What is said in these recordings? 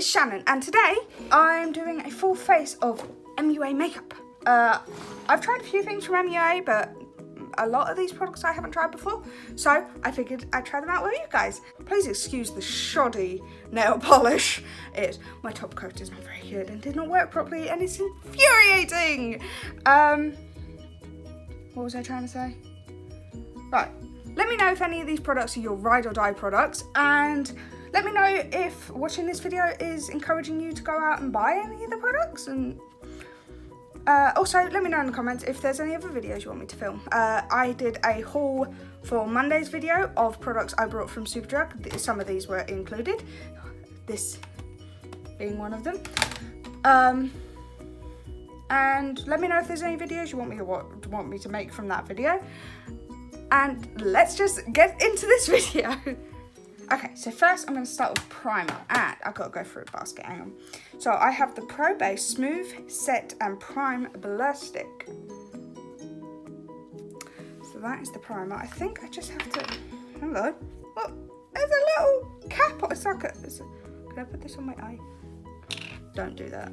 it's Shannon, and today I'm doing a full face of MUA makeup. I've tried a few things from MUA, but a lot of these products I haven't tried before, so I figured I'd try them out with you guys. Please excuse the shoddy nail polish. My top coat is not very good and did not work properly, and it's infuriating. What was I trying to say? Right, let me know if any of these products are your ride or die products, and let me know if watching this video is encouraging you to go out and buy any of the products, and also let me know in the comments if there's any other videos you want me to film. I did a haul for Monday's video of products I brought from Superdrug. Some of these were included, this being one of them. And let me know if there's any videos you want me to make from that video. And let's just get into this video. Okay, so first I'm going to start with primer, and I've got to go through a basket, hang on. So I have the Pro Base Smooth Set and Prime Blur Stick. So that is the primer. I think I just have to, hello, look, there's a little cap, it's like a, can I put this on my eye? Don't do that.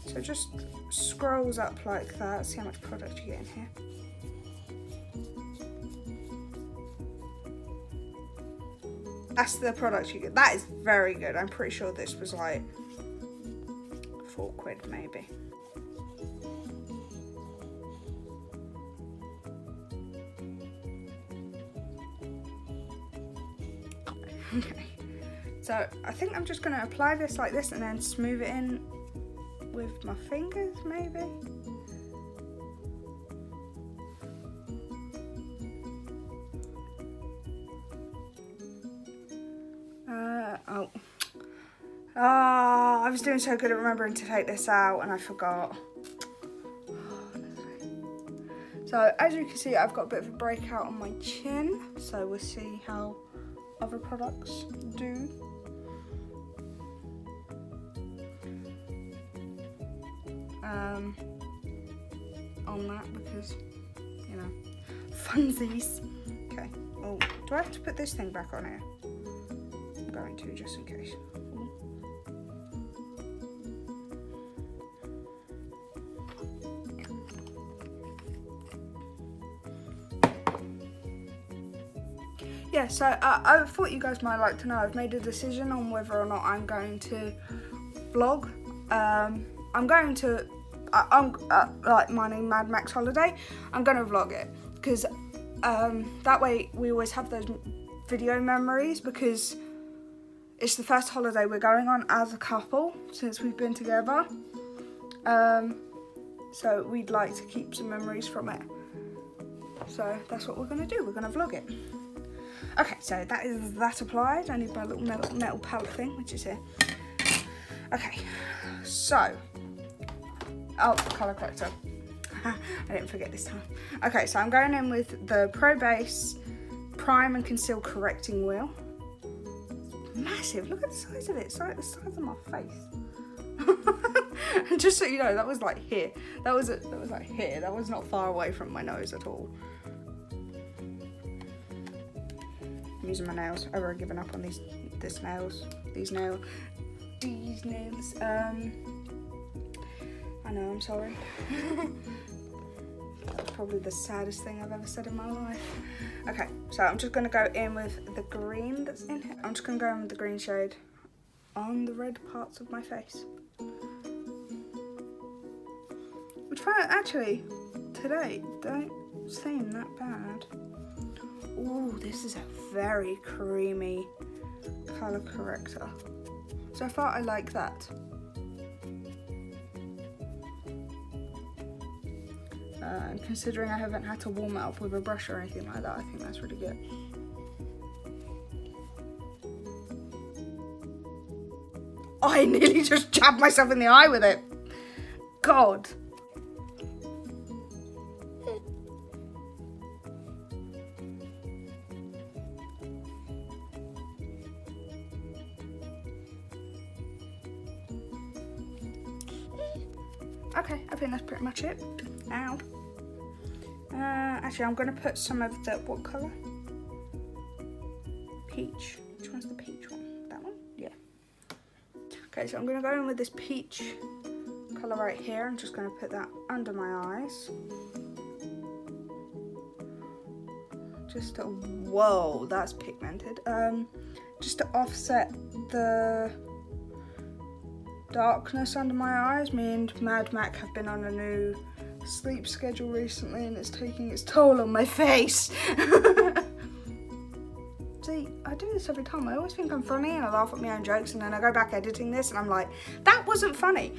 So it just scrolls up like that. See how much product you get in here. That's the product you get. That is very good. I'm pretty sure this was like £4 maybe. Okay. So I think I'm just going to apply this like this and then smooth it in with my fingers maybe. I was doing so good at remembering to take this out and I forgot. So as you can see, I've got a bit of a breakout on my chin, so we'll see how other products do. On that, because, you know, funsies. Okay, oh, do I have to put this thing back on here? I'm going to, just in case. Yeah, so I thought you guys might like to know, I've made a decision on whether or not I'm going to vlog. I'm going to, like mining Mad Max Holiday, I'm going to vlog it, because that way we always have those video memories, because it's the first holiday we're going on as a couple since we've been together. So we'd like to keep some memories from it. So that's what we're going to do, we're going to vlog it. Okay, so that is that applied. I need my little metal palette thing, which is here. Okay, so, oh, colour corrector. I didn't forget this time. Okay, so I'm going in with the Pro Base Prime and Conceal Correcting Wheel. It's massive, look at the size of it. It's like the size of my face. Just so you know, that was like here. That was like here. That was not far away from my nose at all. I'm using my nails. I've already given up on these nails. I know, I'm sorry. That's probably the saddest thing I've ever said in my life. Okay, so I'm just gonna go in with the green that's in here. I'm just gonna go in with the green shade on the red parts of my face. Which actually, today, don't seem that bad. Ooh, this is a very creamy colour corrector. So far I like that. And considering I haven't had to warm it up with a brush or anything like that, I think that's really good. Oh, I nearly just jabbed myself in the eye with it. God. Okay, I think that's pretty much it. Ow. Actually, I'm going to put some of the, what colour? Peach. Which one's the peach one? That one? Yeah. Okay, so I'm going to go in with this peach colour right here. I'm just going to put that under my eyes. Just to, whoa, that's pigmented. Just to offset the darkness under my eyes. Me and Mad Mac have been on a new sleep schedule recently and it's taking its toll on my face. See, I do this every time. I always think I'm funny and I laugh at my own jokes, and then I go back editing this and I'm like, that wasn't funny.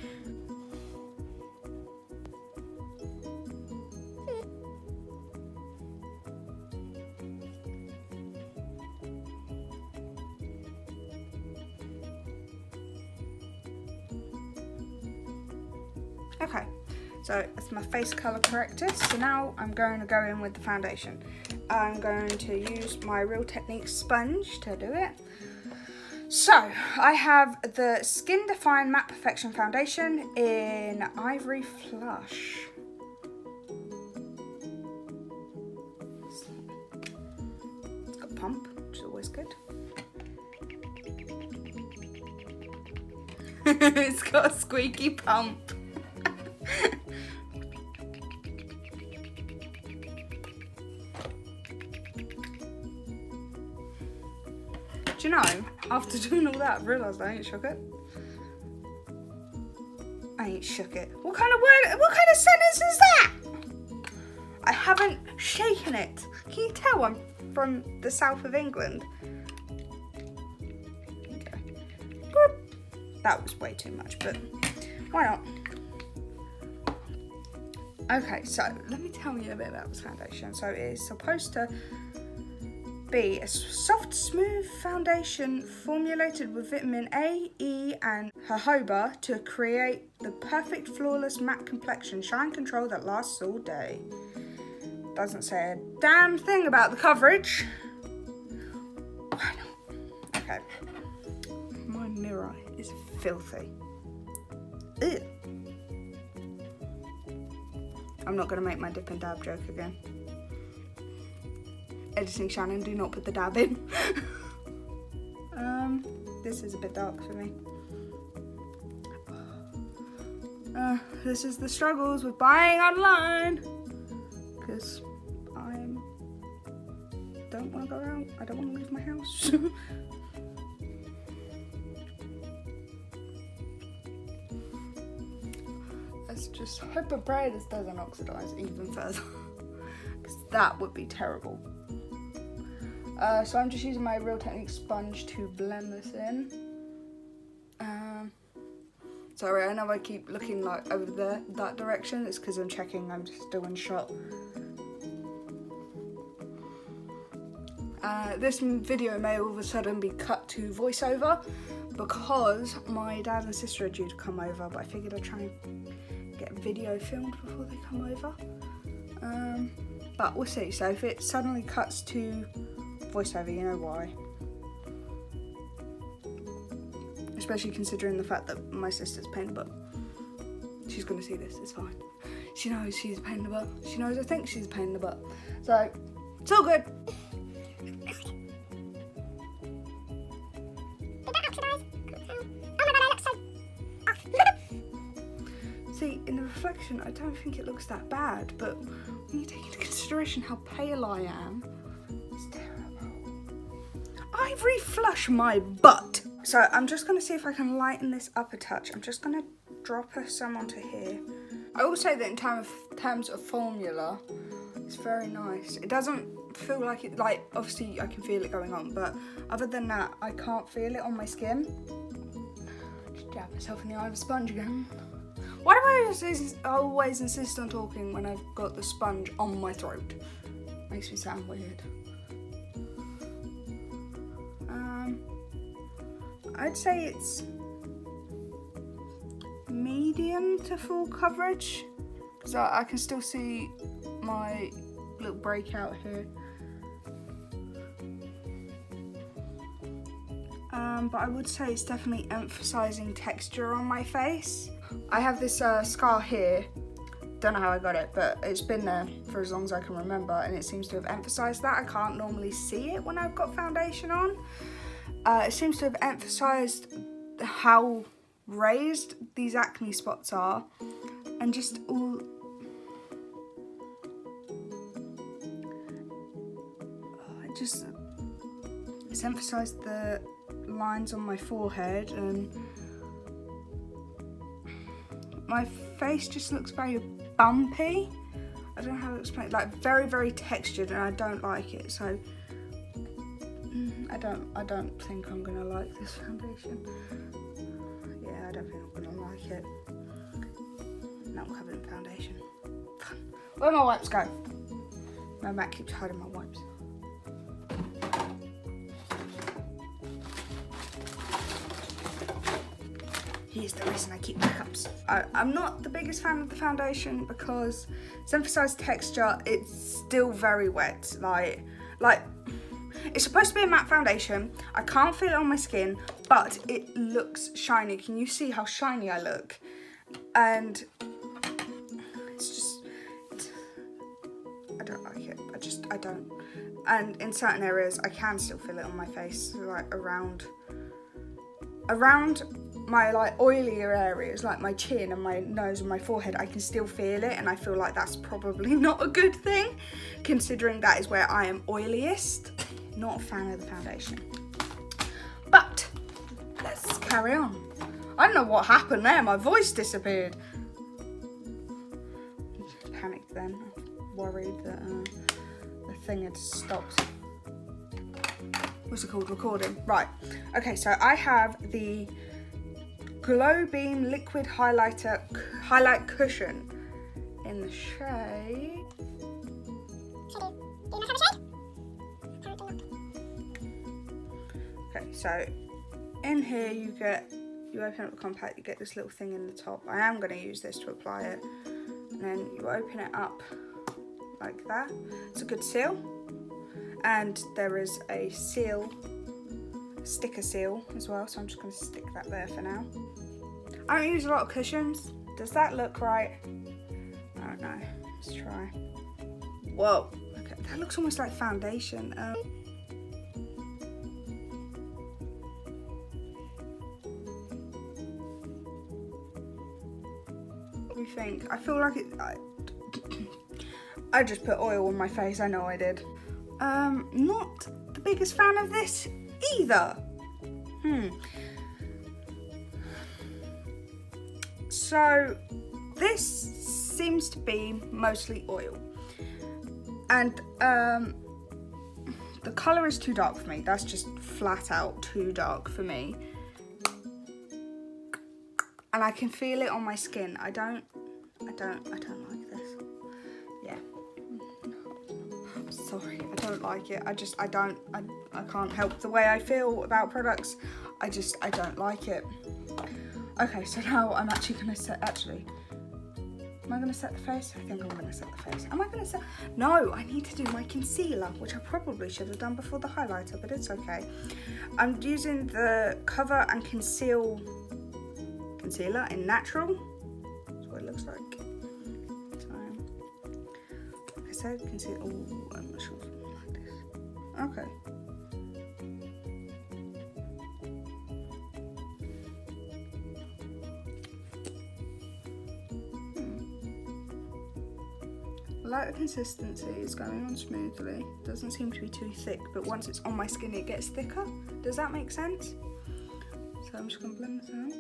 Okay, so that's my face colour corrector. So now I'm going to go in with the foundation. I'm going to use my Real Techniques sponge to do it. So I have the Skin Define Matte Perfection Foundation in Ivory Flush. It's got a pump, which is always good. It's got a squeaky pump. Do you know, after doing all that, I've realised I ain't shook it. I ain't shook it. What kind of sentence is that? I haven't shaken it. Can you tell I'm from the south of England? Okay. That was way too much, but why not? Okay, so let me tell you a bit about this foundation. So it is supposed to be a soft, smooth foundation formulated with vitamin A, E and jojoba to create the perfect flawless matte complexion shine control that lasts all day. Doesn't say a damn thing about the coverage. Why not? Okay. My mirror is filthy. Ew. I'm not going to make my dip and dab joke again. Editing Shannon, do not put the dab in. This is a bit dark for me. This is the struggles with buying online. Because I don't want to go out. I don't want to leave my house. Let's just hope and pray this doesn't oxidize even further. Because that would be terrible. So I'm just using my Real Techniques sponge to blend this in. Sorry, I know I keep looking like over there, that direction. It's because I'm checking I'm still in shot. This video may all of a sudden be cut to voiceover because my dad and sister are due to come over, but I figured I'd try and get video filmed before they come over. But we'll see. So if it suddenly cuts to voiceover, you know why. Especially considering the fact that my sister's a pain in the butt. She's gonna see this, it's fine. She knows she's a pain in the butt. She knows I think she's a pain in the butt. So, it's all good. See, in the reflection, I don't think it looks that bad, but when you take into consideration how pale I am, it's terrible. Ivory Flush my butt. So I'm just going to see if I can lighten this up a touch. I'm just going to drop some onto here. I will say that in terms of formula, it's very nice. It doesn't feel like it, like, obviously I can feel it going on, but other than that, I can't feel it on my skin. Just dab myself in the eye with a sponge again. Why do I always insist on talking when I've got the sponge on my throat? Makes me sound weird. I'd say it's medium to full coverage because I can still see my little breakout here. But I would say it's definitely emphasising texture on my face. I have this scar here, don't know how I got it, but it's been there for as long as I can remember and it seems to have emphasised that. I can't normally see it when I've got foundation on. It seems to have emphasised how raised these acne spots are, and just all. It's emphasised the lines on my forehead, and my face just looks very bumpy. I don't know how to explain it, like very, very textured, and I don't like it. So I don't think I'm gonna like this foundation. Yeah, I don't think I'm gonna like it. Now I'm covered in foundation. Where'd my wipes go? My Mac keeps hiding my wipes. Here's the reason I keep backups. I'm not the biggest fan of the foundation because it's emphasised texture. It's still very wet. Like it's supposed to be a matte foundation. I can't feel it on my skin, but it looks shiny. Can you see how shiny I look? And it's just, I don't like it. I don't. And in certain areas, I can still feel it on my face, like around my like oilier areas, like my chin and my nose and my forehead. I can still feel it, and I feel like that's probably not a good thing, considering that is where I am oiliest. Not a fan of the foundation. But let's carry on. I don't know what happened there. My voice disappeared. Panicked then. Worried that the thing had stopped. What's it called? Recording. Right. Okay, so I have the Glow Beam Liquid Highlight Cushion in the shade. Okay, so in here you open up the compact, you get this little thing in the top. I am going to use this to apply it, and then you open it up like that. It's a good seal, and there is a seal, sticker seal as well, so I'm just going to stick that there for now. I don't use a lot of cushions. Does that look right? I don't know. Let's try. Whoa. Okay, that looks almost like foundation. What do you think? I feel like it. I just put oil on my face. I know I did. Not the biggest fan of this either. So this seems to be mostly oil, and the colour is too dark for me. That's just flat out too dark for me, and I can feel it on my skin. I don't like this. Yeah, sorry, I don't like it. I can't help the way I feel about products. I don't like it. Okay, so now I'm actually going to set, am I going to set the face? I think I'm going to set the face. Am I going to set, no, I need to do my concealer, which I probably should have done before the highlighter, but it's okay. I'm using the Cover and Conceal concealer in Natural. That's what it looks like. So, like I said, conceal, oh, I'm not sure if I like this. Okay. I like the consistency, it's going on smoothly. Doesn't seem to be too thick, but once it's on my skin it gets thicker. Does that make sense? So I'm just going to blend this out.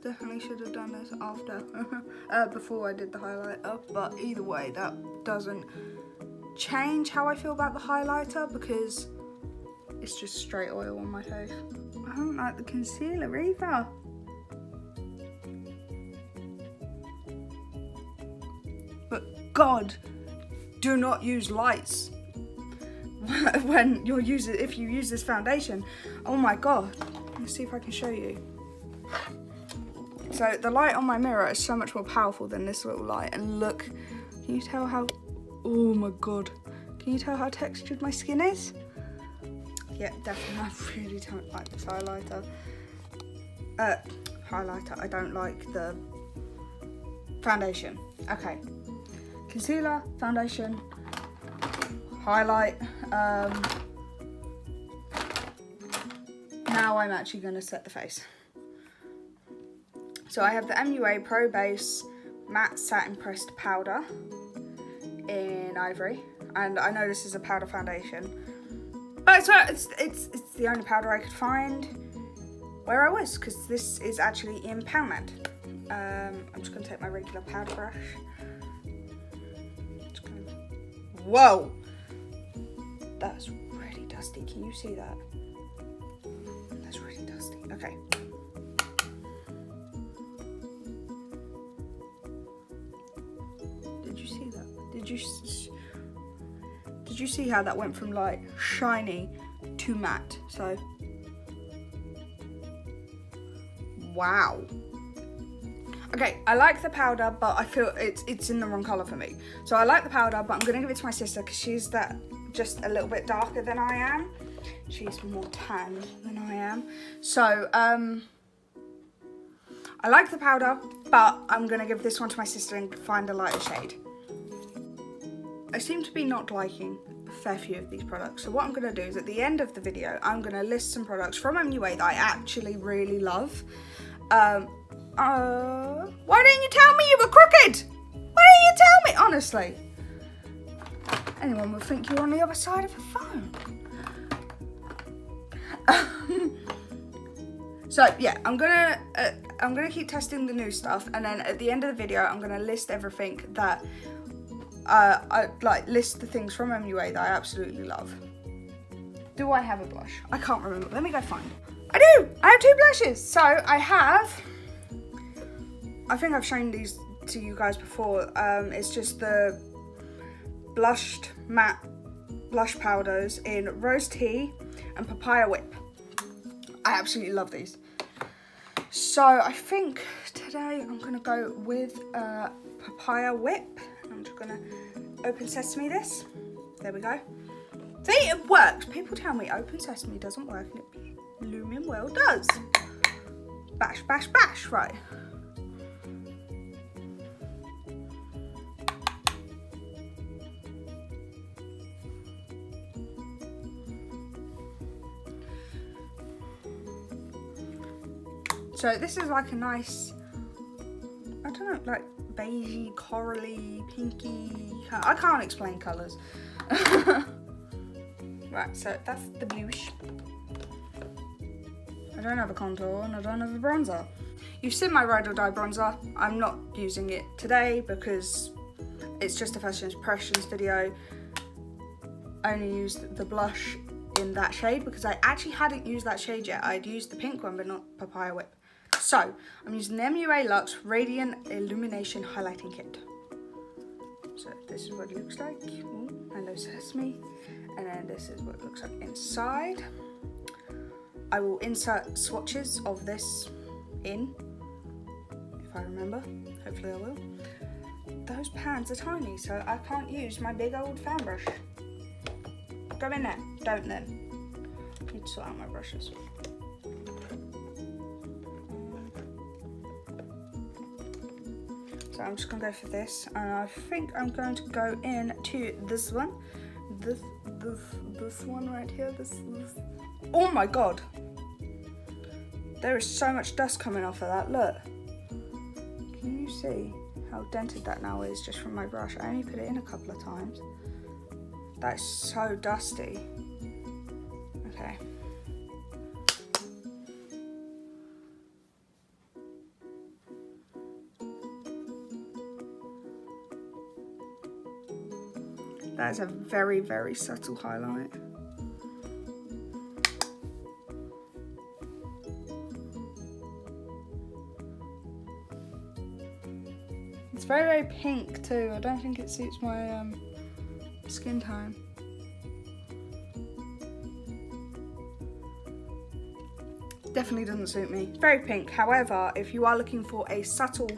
Definitely should have done this after, before I did the highlighter, but either way that doesn't change how I feel about the highlighter because it's just straight oil on my face. I don't like the concealer either. God, do not use lights when you're if you use this foundation. Oh my God. Let's see if I can show you. So the light on my mirror is so much more powerful than this little light, and look, can you tell how, oh my God, can you tell how textured my skin is? Yeah, definitely. I really don't like this highlighter. I don't like the foundation. Okay. Concealer, foundation, highlight. Now Now I'm actually going to set the face. So I have the MUA Pro Base Matte Satin Pressed Powder in Ivory, and I know this is a powder foundation, but it's the only powder I could find where I was, because this is actually in Poundland. I'm just going to take my regular powder brush. Whoa! That's really dusty. Can you see that? That's really dusty. Okay. Did you see that? Did you see how that went from like shiny to matte? So, wow. Okay, I like the powder, but I feel it's in the wrong colour for me. So I like the powder, but I'm going to give it to my sister because she's just a little bit darker than I am. She's more tan than I am. So, I like the powder, but I'm going to give this one to my sister and find a lighter shade. I seem to be not liking a fair few of these products. So what I'm going to do is at the end of the video, I'm going to list some products from MUA that I actually really love. Why didn't you tell me you were crooked? Why didn't you tell me? Honestly. Anyone would think you were on the other side of a phone. So yeah, I'm gonna keep testing the new stuff, and then at the end of the video, I'm gonna list everything that I list the things from MUA that I absolutely love. Do I have a blush? I can't remember. Let me go find. I do. I have 2 blushes. So I think I've shown these to you guys before. It's just the blushed matte blush powders in Rose Tea and Papaya Whip. I absolutely love these. So I think today I'm gonna go with Papaya Whip. I'm just gonna open sesame this. There we go. See, it works. People tell me open sesame doesn't work, and it blooming well does. Bash, bash, bash. Right. So this is like a nice, I don't know, like beigey, corally, pinky. I can't explain colours. Right, so that's the blush. I don't have a contour and I don't have a bronzer. You've seen my Ride or Die bronzer. I'm not using it today because it's just a first impressions video. I only used the blush in that shade because I actually hadn't used that shade yet. I'd used the pink one but not Papaya Whip. So, I'm using the MUA Luxe Radiant Illumination Highlighting Kit. So, this is what it looks like. Ooh, hello sesame. And then this is what it looks like inside. I will insert swatches of this in, if I remember. Hopefully I will. Those pans are tiny, so I can't use my big old fan brush. Go in there. Don't then. I need to sort out my brushes. So I'm just gonna go for this, and I think I'm going to go into this one, this one right here. This. Oh my god! There is so much dust coming off of that. Look. Can you see how dented that now is just from my brush? I only put it in a couple of times. That's so dusty. Okay. That is a very, very subtle highlight. It's very, very pink too. I don't think it suits my skin tone. Definitely doesn't suit me. It's very pink. However, if you are looking for a subtle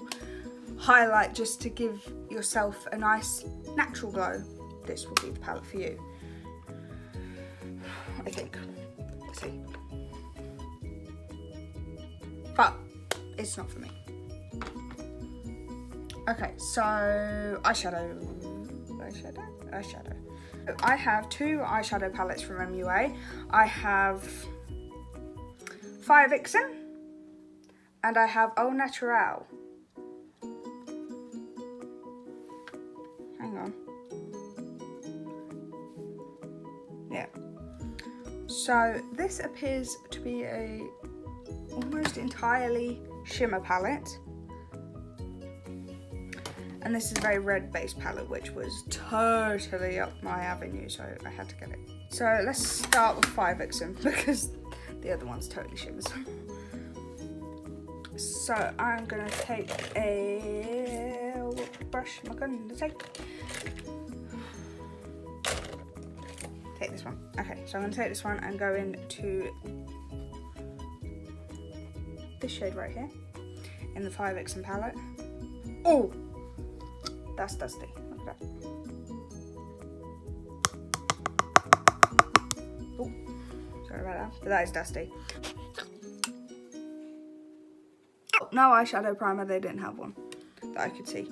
highlight just to give yourself a nice natural glow, this will be the palette for you. I think. Let's see. But it's not for me. Okay, so eyeshadow. I have 2 eyeshadow palettes from MUA. I have 5 Vixen, and I have Au Naturel. Hang on. Yeah. So this appears to be a almost entirely shimmer palette. And this is a very red based palette, which was totally up my avenue, so I had to get it. So let's start with 5 Vixen because the other one's totally shimmers. So I'm gonna take what brush am I going to take? Take this one. Okay, so I'm gonna take this one and go into this shade right here in the 5 Vixen palette. Oh! That's dusty. Look at that. Oh, sorry about that, but that is dusty. Oh, no eyeshadow primer, they didn't have one that I could see.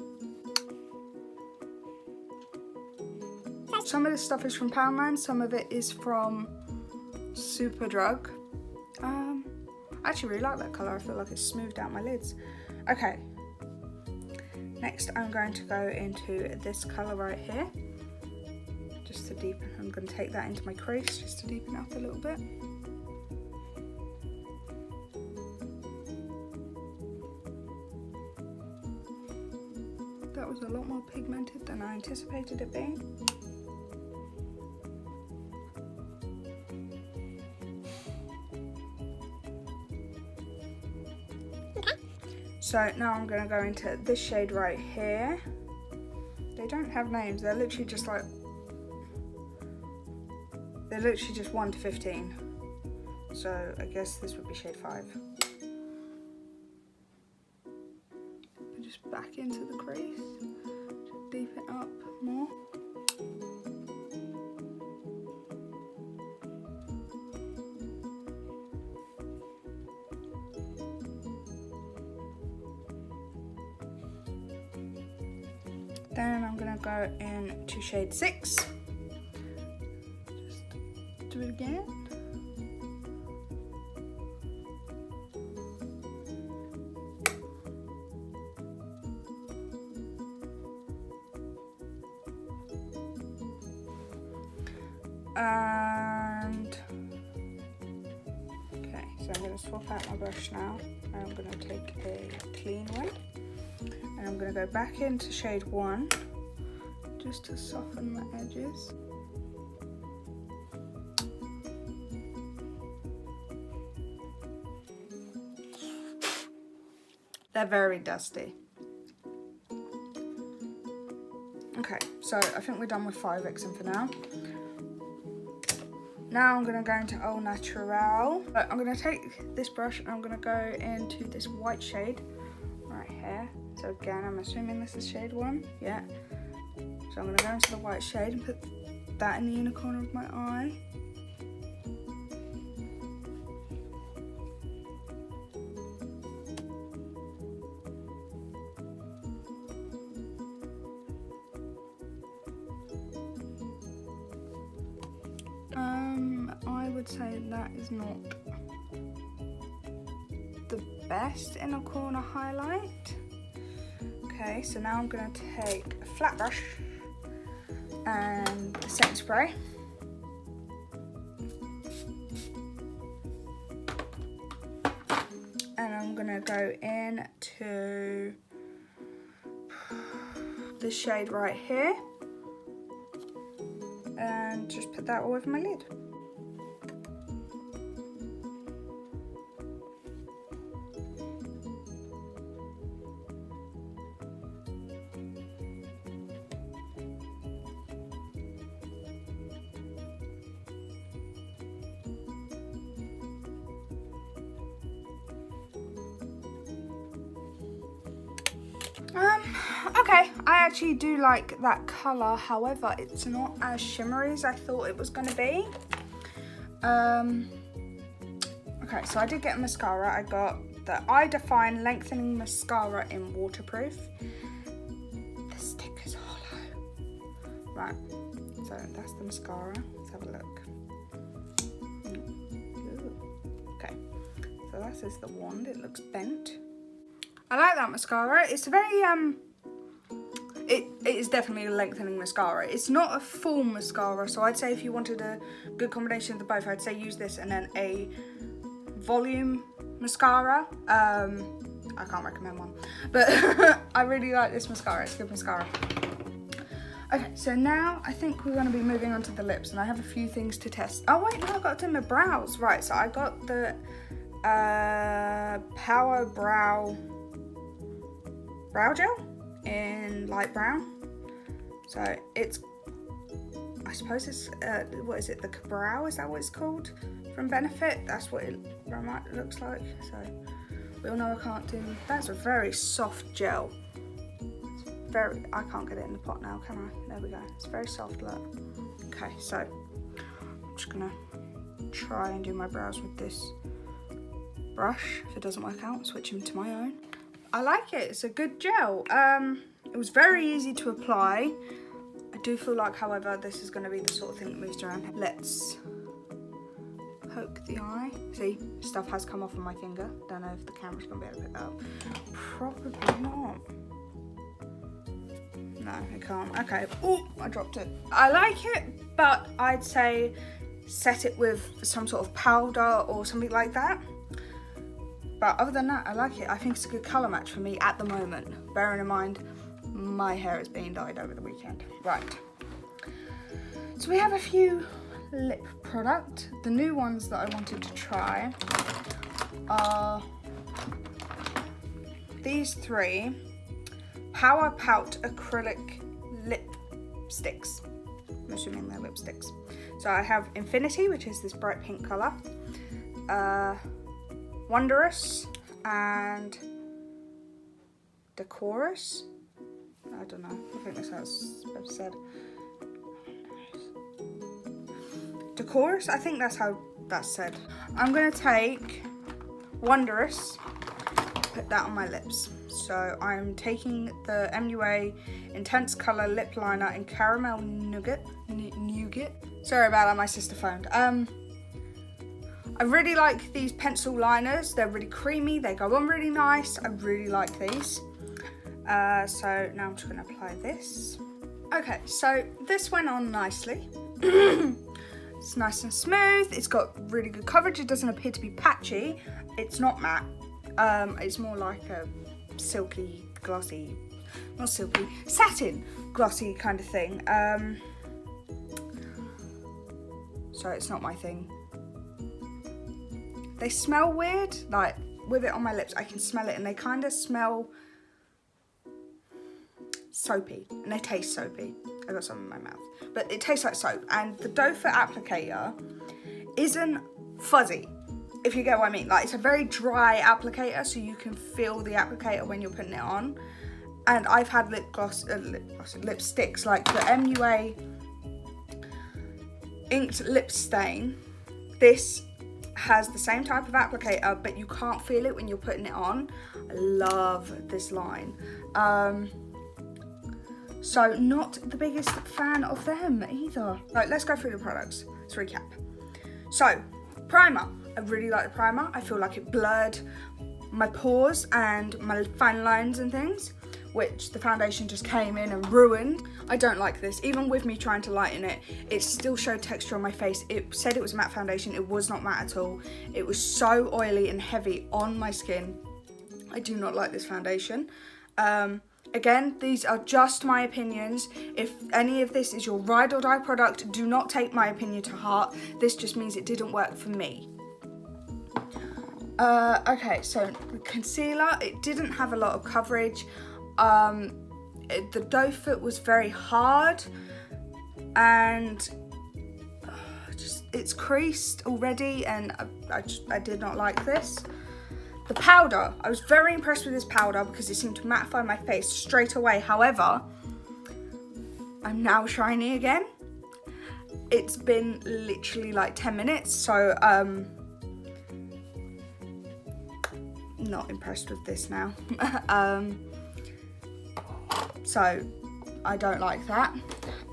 Some of this stuff is from Poundland, some of it is from Superdrug. I actually really like that colour, I feel like it's smoothed out my lids. Okay. Next, I'm going to go into this colour right here, just to deepen. I'm going to take that into my crease, just to deepen up a little bit. That was a lot more pigmented than I anticipated it being. So now I'm going to go into this shade right here. They don't have names, they're literally just like, they're literally just 1 to 15. So I guess this would be shade 5. And just back into the crease, just deepen up more. Then I'm gonna go into shade 6. Just do it again. And okay, so I'm gonna swap out my brush now. And I'm gonna take a clean one. And I'm going to go back into shade 1 just to soften the edges. They're very dusty. Okay, so I think we're done with 5 Vixen for now. Now I'm going to go into Au Naturel. I'm going to take this brush and I'm going to go into this white shade right here. So again, I'm assuming this is shade 1, yeah. So I'm going to go into the white shade and put that in the inner corner of my eye. I would say that is not the best inner corner highlight. Okay, so now I'm going to take a flat brush and the setting spray. And I'm going to go into this shade right here and just put that all over my lid. Okay, I actually do like that colour, however, it's not as shimmery as I thought it was going to be. Okay, so I did get a mascara. I got the Eye Define Lengthening Mascara in Waterproof. The stick is hollow. Right, so that's the mascara. Let's have a look. Okay, so So that is the wand. It looks bent. I like that mascara. It's a very it is definitely a lengthening mascara. It's not a full mascara, so I'd say if you wanted a good combination of the both, I'd say use this and then a volume mascara. I can't recommend one, but I really like this mascara. It's a good mascara. Okay, so now I think we're going to be moving on to the lips, and I have a few things to test. Oh wait, no, I got to do my brows. Right, so I got the Power Brow Gel in light brown. So it's, I suppose it's, what is it, the Brow, is that what it's called? From Benefit, that's what it looks like. So we all know I can't do, that's a very soft gel. Very, I can't get it in the pot now, can I? There we go, it's very soft, look. Okay, so I'm just gonna try and do my brows with this brush. If it doesn't work out, switch them to my own. I like it, it's a good gel. It was very easy to apply. I do feel like, however, this is gonna be the sort of thing that moves around. Let's poke the eye. See, stuff has come off on my finger. Don't know if the camera's gonna be able to pick that up. Probably not. No, it can't. Okay. Oh, I dropped it. I like it, but I'd say set it with some sort of powder or something like that. But other than that, I like it. I think it's a good colour match for me at the moment. Bearing in mind, my hair is being dyed over the weekend. Right. So we have a few lip product. The new ones that I wanted to try are these three Power Pout acrylic lipsticks. I'm assuming they're lipsticks. So I have Infinity, which is this bright pink colour, Wondrous and Decorous. I don't know. I think that's how it's said. Decorous. I think that's how that's said. I'm gonna take Wondrous, put that on my lips. So I'm taking the MUA Intense Colour Lip Liner in Caramel Nougat. Sorry about that, my sister phoned. I really like these pencil liners. They're really creamy, they go on really nice. I really like these. So now I'm just gonna apply this. Okay, so this went on nicely. It's nice and smooth. It's got really good coverage. It doesn't appear to be patchy. It's not matte. It's more like a silky, glossy, not silky, satin glossy kind of thing. So it's not my thing. They smell weird, like with it on my lips, I can smell it and they kind of smell soapy and they taste soapy. I got some in my mouth, but it tastes like soap. And the doe foot applicator isn't fuzzy, if you get what I mean. Like, it's a very dry applicator, so you can feel the applicator when you're putting it on. And I've had lipsticks like the MUA inked lip stain. This has the same type of applicator, but you can't feel it when you're putting it on. I love this line. So not the biggest fan of them either. Right, let's go through the products. Let's recap. So, primer. I really like the primer. I feel like it blurred my pores and my fine lines and things, which the foundation just came in and ruined. I don't like this. Even with me trying to lighten it, it still showed texture on my face. It said it was a matte foundation. It was not matte at all. It was so oily and heavy on my skin. I do not like this foundation. Again, these are just my opinions. If any of this is your ride or die product, do not take my opinion to heart. This just means it didn't work for me. Okay, so the concealer, it didn't have a lot of coverage. The doe foot was very hard and just it's creased already, and I did not like this. The powder, I was very impressed with this powder because it seemed to mattify my face straight away. However, I'm now shiny again. It's been literally like 10 minutes, so not impressed with this now. So I don't like that.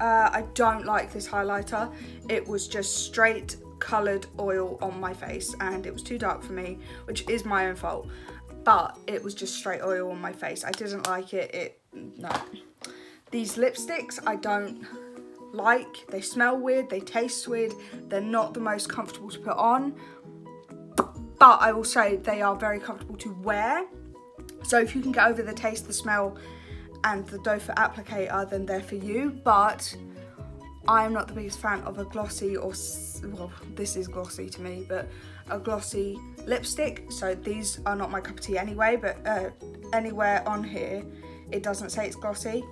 I don't like this highlighter. It was just straight coloured oil on my face and it was too dark for me, which is my own fault, but it was just straight oil on my face. I didn't like it. No. These lipsticks I don't like. They smell weird, they taste weird, they're not the most comfortable to put on, but I will say they are very comfortable to wear. So if you can get over the taste, the smell and the doe foot applicator, then they're for you. But I'm not the biggest fan of a glossy or, well, this is glossy to me, but a glossy lipstick. So these are not my cup of tea anyway, but anywhere on here it doesn't say it's glossy.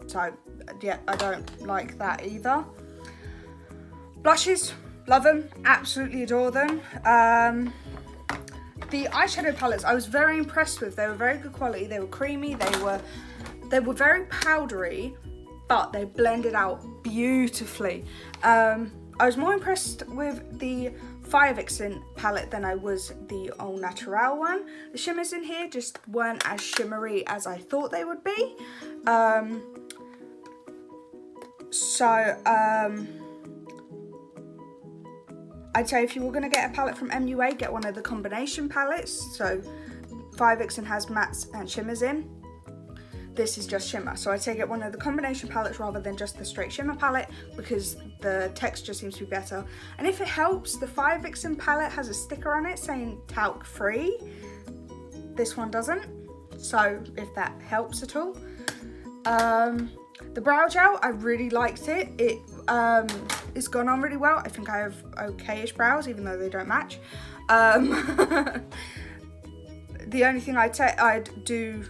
So yeah, I don't like that either. Blushes, love them, absolutely adore them. The eyeshadow palettes I was very impressed with. They were very good quality, they were creamy, they were very powdery, but they blended out beautifully. I was more impressed with the Fire Vixen palette than I was the Au Naturel one. The shimmers in here just weren't as shimmery as I thought they would be. I'd say if you were going to get a palette from MUA, get one of the combination palettes. So Fire Vixen has mattes and shimmers in. This is just shimmer. So I'd say get one of the combination palettes rather than just the straight shimmer palette, because the texture seems to be better. And if it helps, the Fire Vixen palette has a sticker on it saying talc free. This one doesn't. So if that helps at all. The brow gel, I really liked it. It's gone on really well. I think I have okay-ish brows, even though they don't match. The only thing I'd do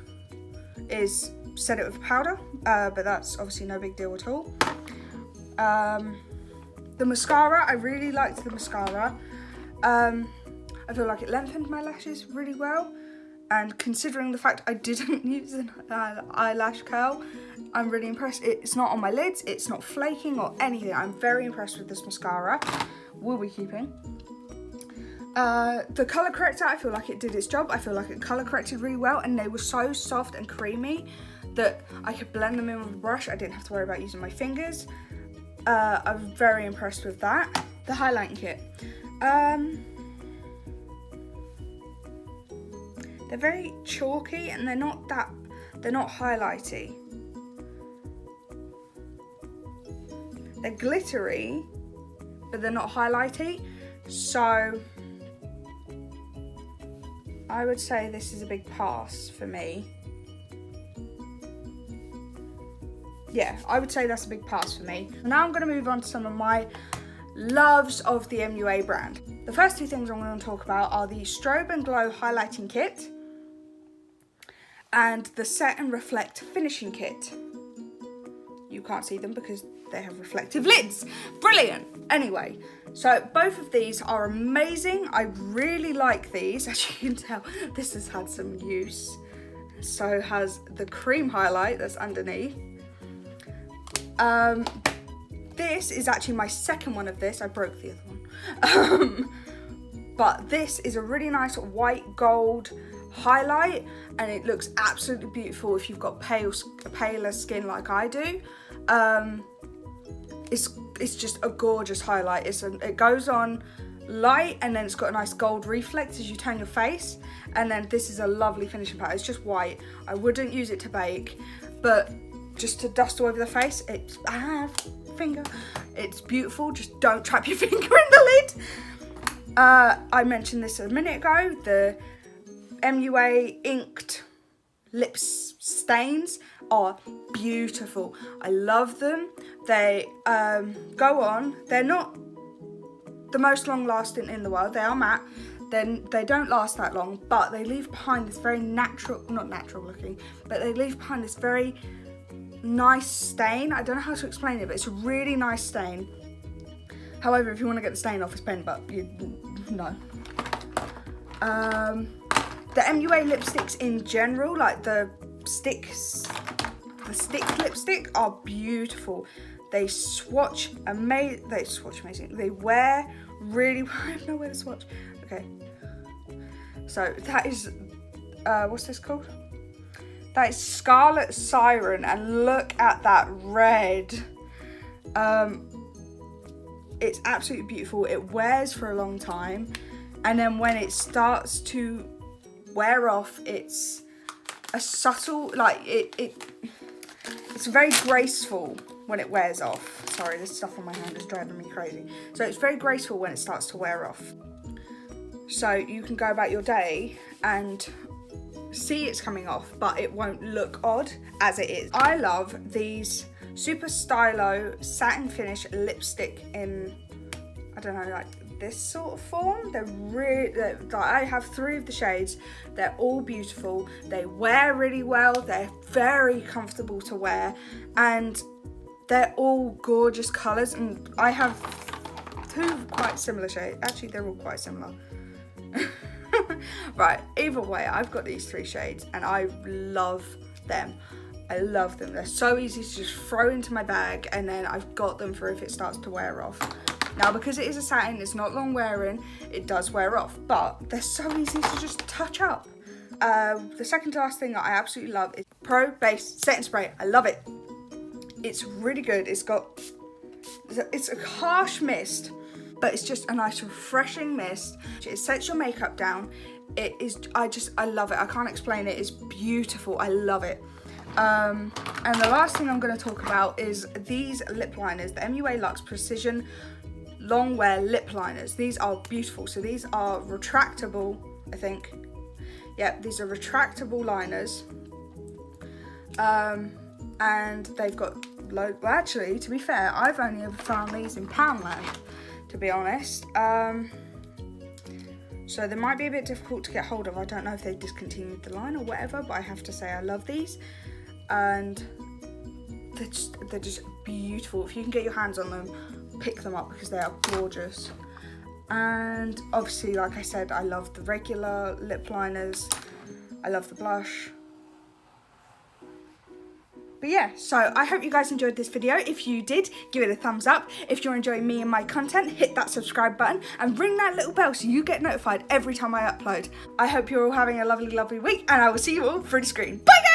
is set it with powder, but that's obviously no big deal at all. The mascara, I really liked the mascara. I feel like it lengthened my lashes really well, and considering the fact I didn't use an eyelash curl, I'm really impressed. It's not on my lids, it's not flaking or anything. I'm very impressed with this mascara. Will be keeping. The colour corrector, I feel like it did its job. I feel like it colour corrected really well, and they were so soft and creamy that I could blend them in with a brush. I didn't have to worry about using my fingers. I was very impressed with that. The highlighting kit. They're very chalky and they're not highlighty. They're glittery, but they're not highlighty. So I would say this is a big pass for me. Yeah, I would say that's a big pass for me. Now I'm going to move on to some of my loves of the MUA brand. The first two things I'm going to talk about are the Strobe and Glow Highlighting Kit and the Set and Reflect Finishing Kit. You can't see them because they have reflective lids. Brilliant. Anyway, so both of these are amazing. I really like these. As you can tell, this has had some use. So has the cream highlight that's underneath. This is actually my second one of this. I broke the other one. But this is a really nice white gold highlight, and it looks absolutely beautiful if you've got paler skin like I do. It's just a gorgeous highlight. It goes on light, and then it's got a nice gold reflex as you turn your face, and then this is a lovely finishing powder. It's just white. I wouldn't use it to bake, but just to dust all over the face, it's beautiful. Just don't trap your finger in the lid. I mentioned this a minute ago, the MUA inked lip stains are beautiful. I love them. They go on. They're not the most long lasting in the world. They are matte. Then they don't last that long, but they leave behind this very not natural looking, but they leave behind this very nice stain. I don't know how to explain it, but it's a really nice stain. However, if you want to get the stain off, it's pen, but no. The MUA lipsticks in general, like the stick lipstick, are beautiful. They swatch amazing. They wear really well. I have nowhere to swatch. Okay. So that is, what's this called? That is Scarlet Siren, and look at that red. It's absolutely beautiful. It wears for a long time, and then when it starts to wear off, it's a subtle, like it's very graceful when it wears off. Sorry, this stuff on my hand is driving me crazy. So it's very graceful when it starts to wear off. So you can go about your day and see it's coming off, but it won't look odd as it is. I love these super stylo satin finish lipstick in, I don't know, like this sort of form. They're really, I have 3 of the shades. They're all beautiful. They wear really well. They're very comfortable to wear, and they're all gorgeous colours. And I have 2 quite similar shades. Actually, they're all quite similar. Right, either way, I've got these 3 shades and I love them. I love them. They're so easy to just throw into my bag, and then I've got them for if it starts to wear off. Now, because it is a satin, it's not long wearing, it does wear off, but they're so easy to just touch up. The second to last thing that I absolutely love is Pro Base Setting Spray. I love it. It's really good. It's a harsh mist, but it's just a nice refreshing mist. It sets your makeup down. It is, I love it. I can't explain it. It's beautiful. I love it. And the last thing I'm going to talk about is these lip liners, the MUA Luxe Precision Long Wear Lip Liners. These are beautiful. So these are retractable, I think. Yeah, these are retractable liners. And they've got well, actually, to be fair, I've only ever found these in Poundland, to be honest. So they might be a bit difficult to get hold of. I don't know if they've discontinued the line or whatever, but I have to say I love these. And they're just beautiful. If you can get your hands on them, pick them up because they are gorgeous. And obviously, like I said, I love the regular lip liners. I love the blush. But yeah, so I hope you guys enjoyed this video. If you did, give it a thumbs up. If you're enjoying me and my content, hit that subscribe button and ring that little bell so you get notified every time I upload. I hope you're all having a lovely, lovely week, and I will see you all through the screen. Bye guys!